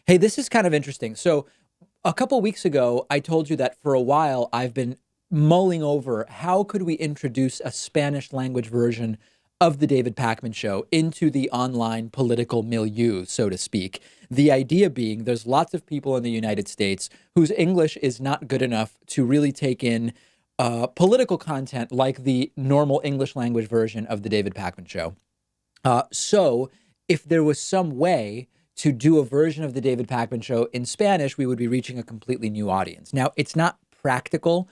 Hey, this is kind of interesting. So, a couple weeks ago, I told you that for a while I've been mulling over how could we introduce a Spanish language version of the David Pakman show into the online political milieu, so to speak. The idea being there's lots of people in the United States whose English is not good enough to really take in political content like the normal English language version of the David Pakman show. So, if there was some way to do a version of the David Pakman show in Spanish, we would be reaching a completely new audience. Now, it's not practical.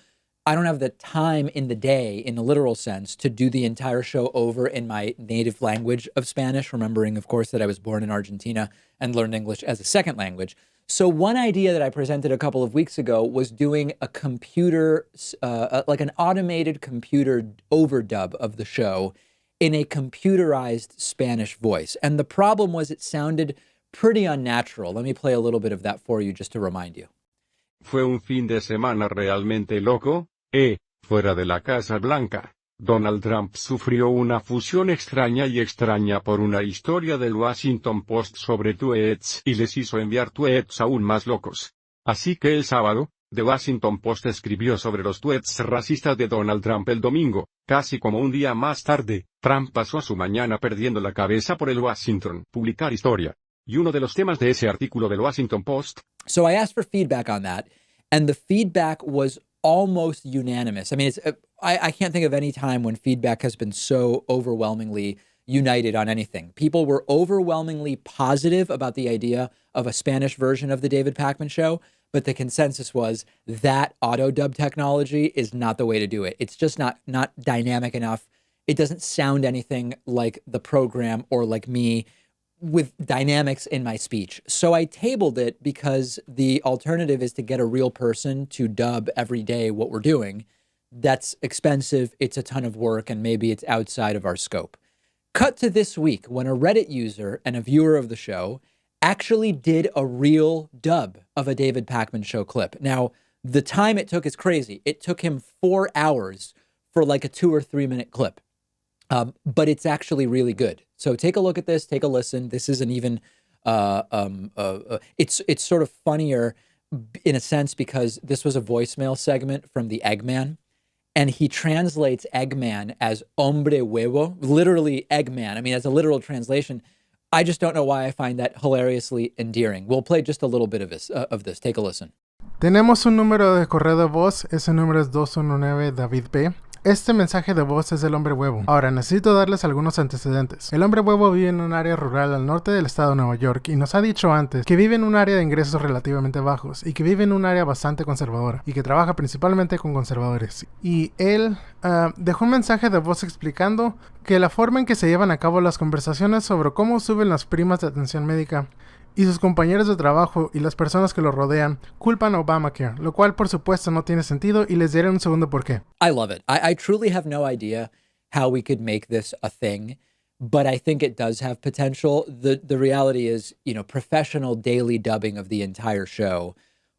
I don't have the time in the day, in the literal sense, to do the entire show over in my native language of Spanish, remembering, of course, that I was born in Argentina and learned English as a second language. So one idea that I presented a couple of weeks ago was doing a computer, like an automated computer overdub of the show in a computerized Spanish voice. And the problem was it sounded pretty unnatural. Let me play a little bit of that for you just to remind you. Fue un fin de semana realmente loco, fuera de la Casa Blanca. Donald Trump sufrió una fusión extraña y extraña por una historia del Washington Post sobre tweets y les hizo enviar tweets aún más locos. Así que el sábado, The Washington Post escribió sobre los tweets racistas de Donald Trump el domingo, casi como un día más tarde. Trump pasó su mañana perdiendo la cabeza por el Washington publicar historia. Y uno de los temas de ese artículo del Washington Post. So I asked for feedback on that, and the feedback was almost unanimous. I mean, I can't think of any time when feedback has been so overwhelmingly united on anything. People were overwhelmingly positive about the idea of a Spanish version of the David Pakman show, but the consensus was that auto dub technology is not the way to do it. It's just not dynamic enough. It doesn't sound anything like the program or like me with dynamics in my speech. So I tabled it because the alternative is to get a real person to dub every day what we're doing. That's expensive, it's a ton of work, and maybe it's outside of our scope. Cut to this week when a Reddit user and a viewer of the show actually did a real dub of a David Pakman show clip. Now, the time it took is crazy. It took him 4 hours for like a 2 or 3 minute clip. But it's actually really good. So take a look at this, take a listen. This isn't even, it's sort of funnier in a sense because this was a voicemail segment from the Eggman. And he translates Eggman as hombre huevo, literally Eggman. I mean, as a literal translation. I just don't know why I find that hilariously endearing. We'll play just a little bit of this. Take a listen. Tenemos un número de correo de voz. Ese número es 219 David P. Este mensaje de voz es del hombre huevo. Ahora, necesito darles algunos antecedentes. El hombre huevo vive en un área rural al norte del estado de Nueva York y nos ha dicho antes que vive en un área de ingresos relativamente bajos y que vive en un área bastante conservadora y que trabaja principalmente con conservadores. Y él dejó un mensaje de voz explicando que la forma en que se llevan a cabo las conversaciones sobre cómo suben las primas de atención médica y sus compañeros de trabajo y las personas que lo rodean culpan a Obamacare, lo cual por supuesto no tiene sentido y les diré un segundo por qué. I love it. I truly have no idea how we could make this a thing, but I think it does have potential. The reality is, professional daily dubbing of the entire show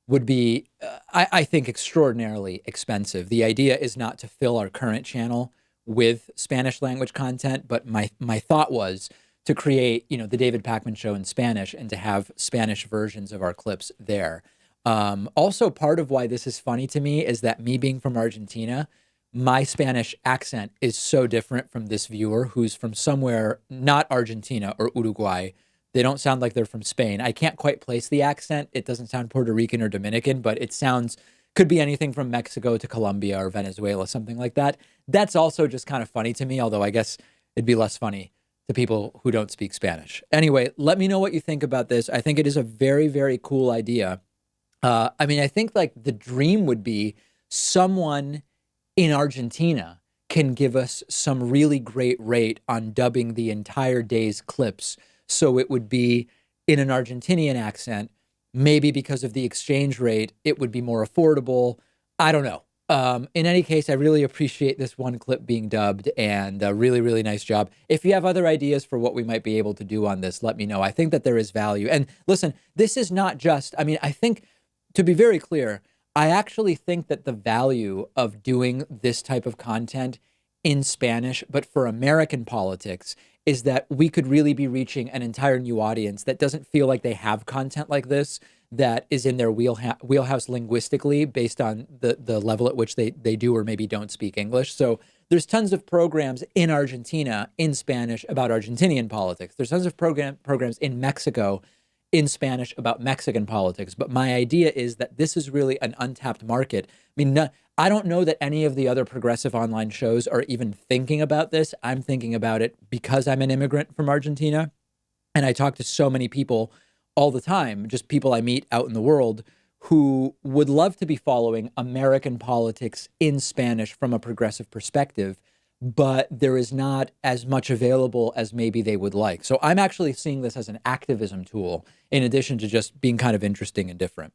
would be, I think, extraordinarily expensive. The idea is not to fill our current channel with Spanish language content, but my thought was to create, the David Pakman show in Spanish and to have Spanish versions of our clips there. Also, part of why this is funny to me is that me being from Argentina, my Spanish accent is so different from this viewer who's from somewhere not Argentina or Uruguay. They don't sound like they're from Spain. I can't quite place the accent. It doesn't sound Puerto Rican or Dominican, but it could be anything from Mexico to Colombia or Venezuela, something like that. That's also just kind of funny to me, although I guess it'd be less funny to people who don't speak Spanish. Anyway, let me know what you think about this. I think it is a very, very cool idea. I think like the dream would be someone in Argentina can give us some really great rate on dubbing the entire day's clips. So it would be in an Argentinian accent. Maybe because of the exchange rate, it would be more affordable. I don't know. In any case, I really appreciate this one clip being dubbed and a really, really nice job. If you have other ideas for what we might be able to do on this, let me know. I think that there is value. And listen, this is not just, I think, to be very clear, I actually think that the value of doing this type of content in Spanish, but for American politics, is that we could really be reaching an entire new audience that doesn't feel like they have content like this that is in their wheelhouse linguistically based on the level at which they do or maybe don't speak English. So there's tons of programs in Argentina in Spanish about Argentinian politics. There's tons of programs in Mexico in Spanish about Mexican politics. But my idea is that this is really an untapped market. I mean, I don't know that any of the other progressive online shows are even thinking about this. I'm thinking about it because I'm an immigrant from Argentina. And I talk to so many people all the time, just people I meet out in the world who would love to be following American politics in Spanish from a progressive perspective, but there is not as much available as maybe they would like. So I'm actually seeing this as an activism tool in addition to just being kind of interesting and different.